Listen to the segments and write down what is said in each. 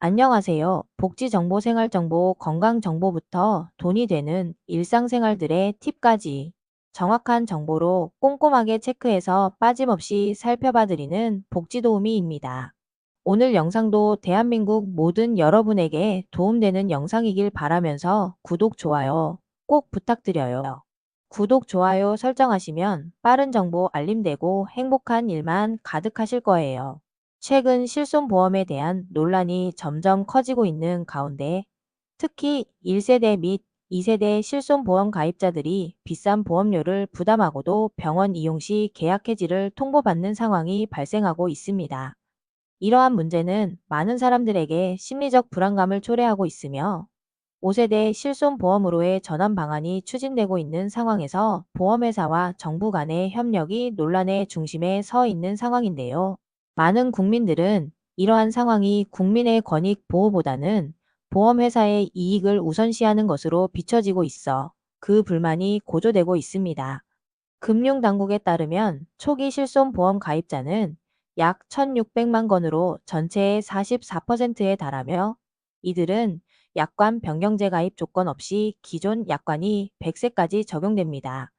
안녕하세요. 복지정보, 생활정보, 건강정보부터 돈이 되는 일상생활들의 팁까지 정확한 정보로 꼼꼼하게 체크해서 빠짐없이 살펴봐드리는 복지도우미입니다. 오늘 영상도 대한민국 모든 여러분에게 도움되는 영상이길 바라면서 구독, 좋아요 꼭 부탁드려요. 구독, 좋아요 설정하시면 빠른 정보 알림되고 행복한 일만 가득하실 거예요. 최근 실손보험에 대한 논란이 점점 커지고 있는 가운데 특히 1세대 및 2세대 실손보험 가입자들이 비싼 보험료를 부담하고도 병원 이용 시 계약 해지를 통보받는 상황이 발생하고 있습니다. 이러한 문제는 많은 사람들에게 심리적 불안감을 초래하고 있으며 5세대 실손보험으로의 전환 방안이 추진되고 있는 상황에서 보험회사와 정부 간의 협력이 논란의 중심에 서 있는 상황인데요. 많은 국민들은 이러한 상황이 국민의 권익 보호보다는 보험회사의 이익을 우선시하는 것으로 비춰지고 있어 그 불만이 고조되고 있습니다. 금융당국에 따르면 초기 실손보험 가입자는 약 1,600만 건으로 전체의 44%에 달하며 이들은 약관 변경제 가입 조건 없이 기존 약관이 100세까지 적용됩니다.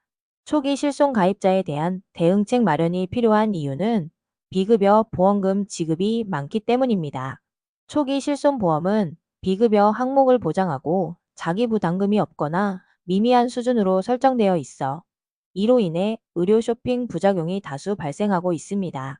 초기 실손 가입자에 대한 대응책 마련이 필요한 이유는 비급여 보험금 지급이 많기 때문입니다. 초기 실손 보험은 비급여 항목을 보장하고 자기 부담금이 없거나 미미한 수준으로 설정되어 있어 이로 인해 의료 쇼핑 부작용이 다수 발생하고 있습니다.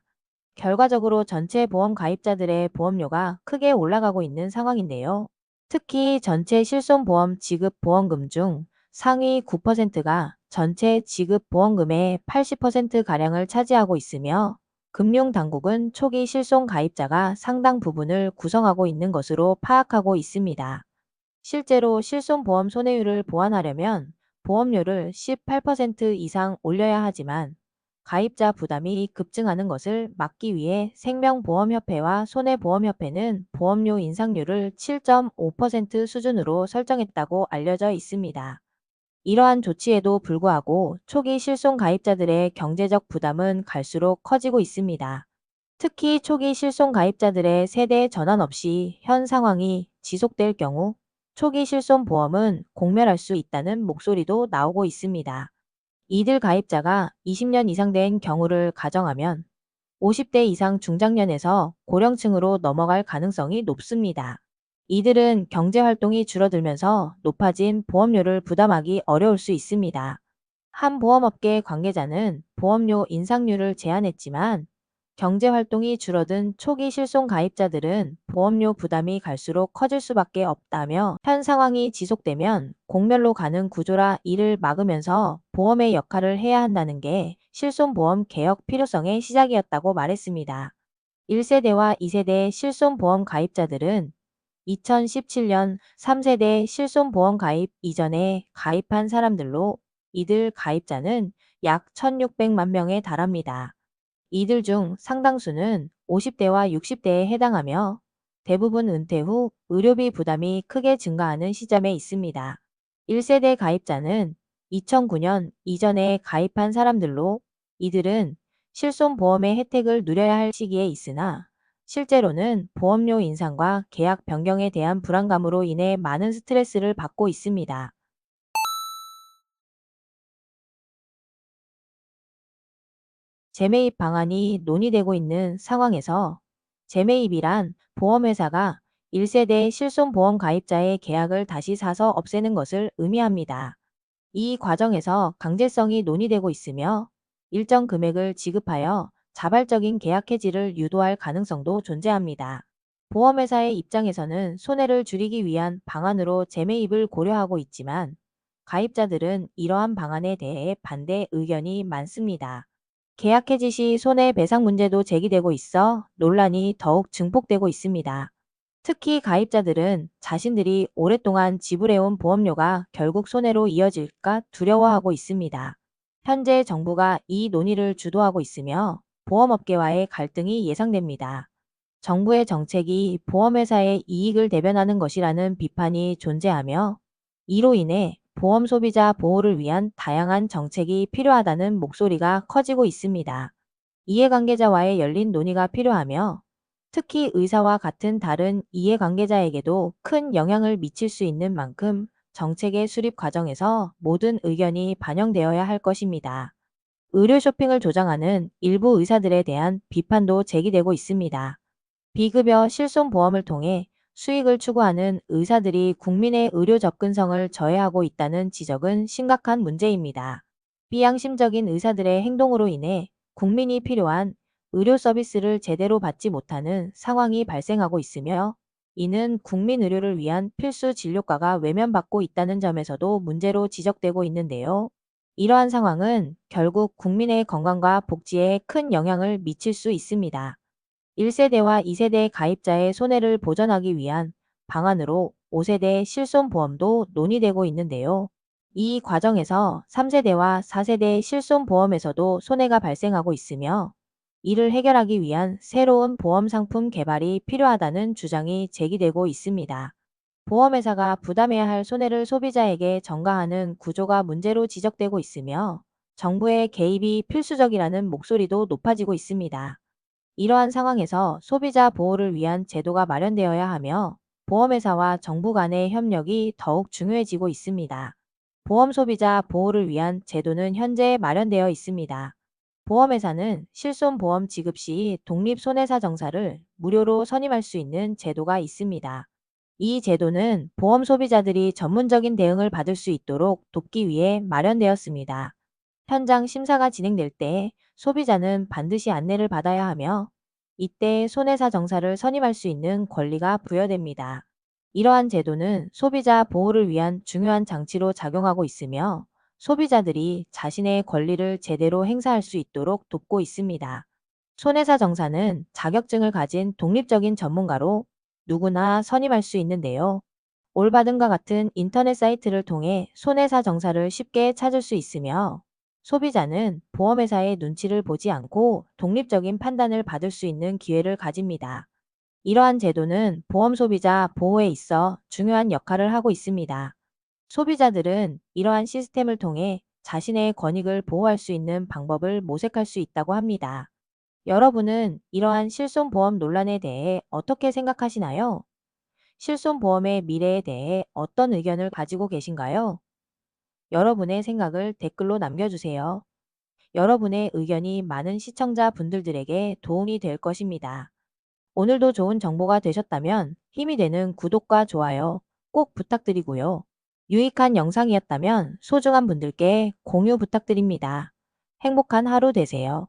결과적으로 전체 보험 가입자들의 보험료가 크게 올라가고 있는 상황인데요. 특히 전체 실손보험 지급 보험금 중 상위 9%가 전체 지급 보험금의 80%가량을 차지하고 있으며 금융당국은 초기 실손 가입자가 상당 부분을 구성하고 있는 것으로 파악하고 있습니다. 실제로 실손보험 손해율을 보완하려면 보험료를 18% 이상 올려야 하지만 가입자 부담이 급증하는 것을 막기 위해 생명보험협회와 손해보험협회는 보험료 인상률을 7.5% 수준으로 설정했다고 알려져 있습니다. 이러한 조치에도 불구하고 초기 실손 가입자들의 경제적 부담은 갈수록 커지고 있습니다. 특히 초기 실손 가입자들의 세대 전환 없이 현 상황이 지속될 경우 초기 실손 보험은 공멸할 수 있다는 목소리도 나오고 있습니다. 이들 가입자가 20년 이상 된 경우를 가정하면 50대 이상 중장년에서 고령층으로 넘어갈 가능성이 높습니다. 이들은 경제활동이 줄어들면서 높아진 보험료를 부담하기 어려울 수 있습니다. 한 보험업계 관계자는 보험료 인상률을 제안했지만 경제활동이 줄어든 초기 실손 가입자들은 보험료 부담이 갈수록 커질 수밖에 없다며 현 상황이 지속되면 공멸로 가는 구조라 이를 막으면서 보험의 역할을 해야 한다는 게 실손보험 개혁 필요성의 시작이었다고 말했습니다. 1세대와 2세대 실손보험 가입자들은 2017년 3세대 실손보험 가입 이전에 가입한 사람들로 이들 가입자는 약 1,600만 명에 달합니다. 이들 중 상당수는 50대와 60대에 해당하며 대부분 은퇴 후 의료비 부담이 크게 증가하는 시점에 있습니다. 1세대 가입자는 2009년 이전에 가입한 사람들로 이들은 실손보험의 혜택을 누려야 할 시기에 있으나 실제로는 보험료 인상과 계약 변경에 대한 불안감으로 인해 많은 스트레스를 받고 있습니다. 재매입 방안이 논의되고 있는 상황에서 재매입이란 보험회사가 1세대 실손보험 가입자의 계약을 다시 사서 없애는 것을 의미합니다. 이 과정에서 강제성이 논의되고 있으며 일정 금액을 지급하여 자발적인 계약 해지를 유도할 가능성도 존재합니다. 보험회사의 입장에서는 손해를 줄이기 위한 방안으로 재매입을 고려하고 있지만 가입자들은 이러한 방안에 대해 반대 의견이 많습니다. 계약 해지 시 손해배상 문제도 제기되고 있어 논란이 더욱 증폭되고 있습니다. 특히 가입자들은 자신들이 오랫동안 지불해온 보험료가 결국 손해로 이어질까 두려워하고 있습니다. 현재 정부가 이 논의를 주도하고 있으며 보험업계와의 갈등이 예상됩니다. 정부의 정책이 보험회사의 이익을 대변하는 것이라는 비판이 존재하며 이로 인해 보험 소비자 보호를 위한 다양한 정책이 필요하다는 목소리가 커지고 있습니다. 이해관계자와의 열린 논의가 필요하며 특히 의사와 같은 다른 이해관계자에게도 큰 영향을 미칠 수 있는 만큼 정책의 수립 과정에서 모든 의견이 반영되어야 할 것입니다. 의료 쇼핑을 조장하는 일부 의사들에 대한 비판도 제기되고 있습니다. 비급여 실손보험을 통해 수익을 추구하는 의사들이 국민의 의료 접근성을 저해하고 있다는 지적은 심각한 문제입니다. 비양심적인 의사들의 행동으로 인해 국민이 필요한 의료 서비스를 제대로 받지 못하는 상황이 발생하고 있으며, 이는 국민 의료를 위한 필수 진료과가 외면받고 있다는 점에서도 문제로 지적되고 있는데요. 이러한 상황은 결국 국민의 건강과 복지에 큰 영향을 미칠 수 있습니다. 1세대와 2세대 가입자의 손해를 보전하기 위한 방안으로 5세대 실손보험도 논의되고 있는데요. 이 과정에서 3세대와 4세대 실손보험에서도 손해가 발생하고 있으며, 이를 해결하기 위한 새로운 보험 상품 개발이 필요하다는 주장이 제기되고 있습니다. 보험회사가 부담해야 할 손해를 소비자에게 전가하는 구조가 문제로 지적되고 있으며, 정부의 개입이 필수적이라는 목소리도 높아지고 있습니다. 이러한 상황에서 소비자 보호를 위한 제도가 마련되어야 하며, 보험회사와 정부 간의 협력이 더욱 중요해지고 있습니다. 보험 소비자 보호를 위한 제도는 현재 마련되어 있습니다. 보험회사는 실손보험 지급 시 독립손해사정사를 무료로 선임할 수 있는 제도가 있습니다. 이 제도는 보험 소비자들이 전문적인 대응을 받을 수 있도록 돕기 위해 마련되었습니다. 현장 심사가 진행될 때 소비자는 반드시 안내를 받아야 하며, 이때 손해사 정사를 선임할 수 있는 권리가 부여됩니다. 이러한 제도는 소비자 보호를 위한 중요한 장치로 작용하고 있으며, 소비자들이 자신의 권리를 제대로 행사할 수 있도록 돕고 있습니다. 손해사 정사는 자격증을 가진 독립적인 전문가로 누구나 선임할 수 있는데요. 올바든과 같은 인터넷 사이트를 통해 손해사 정사를 쉽게 찾을 수 있으며, 소비자는 보험회사의 눈치를 보지 않고 독립적인 판단을 받을 수 있는 기회를 가집니다. 이러한 제도는 보험 소비자 보호에 있어 중요한 역할을 하고 있습니다. 소비자들은 이러한 시스템을 통해 자신의 권익을 보호할 수 있는 방법을 모색할 수 있다고 합니다. 여러분은 이러한 실손보험 논란에 대해 어떻게 생각하시나요? 실손보험의 미래에 대해 어떤 의견을 가지고 계신가요? 여러분의 생각을 댓글로 남겨주세요. 여러분의 의견이 많은 시청자분들에게 도움이 될 것입니다. 오늘도 좋은 정보가 되셨다면 힘이 되는 구독과 좋아요 꼭 부탁드리고요. 유익한 영상이었다면 소중한 분들께 공유 부탁드립니다. 행복한 하루 되세요.